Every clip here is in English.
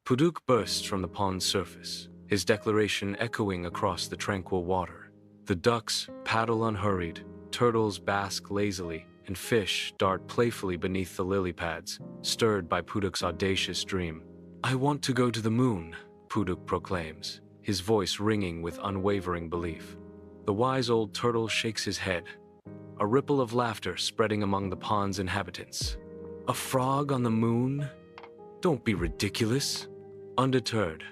Puduk bursts from the pond's surface, his declaration echoing across the tranquil water. The ducks paddle unhurried, turtles bask lazily, and fish dart playfully beneath the lily pads, stirred by Puduk's audacious dream. "I want to go to the moon," Puduk proclaims, his voice ringing with unwavering belief. The wise old turtle shakes his head, a ripple of laughter spreading among the pond's inhabitants. "A frog on the moon? Don't be ridiculous." Undeterred,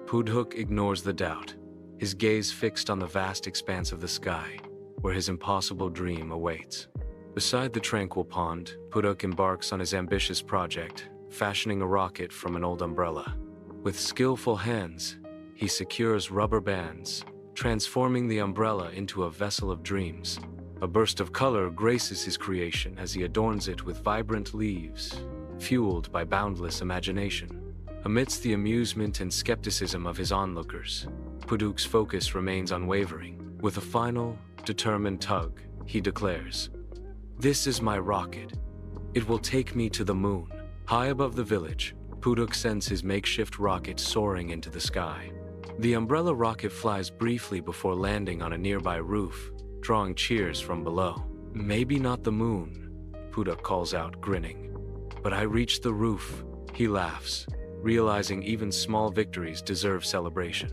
Puduk ignores the doubt, his gaze fixed on the vast expanse of the sky, where his impossible dream awaits. Beside the tranquil pond, Puduk embarks on his ambitious project, fashioning a rocket from an old umbrella. With skillful hands, he secures rubber bands, transforming the umbrella into a vessel of dreams. A burst of color graces his creation as he adorns it with vibrant leaves, fueled by boundless imagination. Amidst the amusement and skepticism of his onlookers, Puduk's focus remains unwavering. With a final, determined tug, he declares, "This is my rocket. It will take me to the moon." High above the village, Puduk sends his makeshift rocket soaring into the sky. The umbrella rocket flies briefly before landing on a nearby roof, drawing cheers from below. "Maybe not the moon," Puduk calls out, grinning. "But I reached the roof," he laughs, realizing even small victories deserve celebration.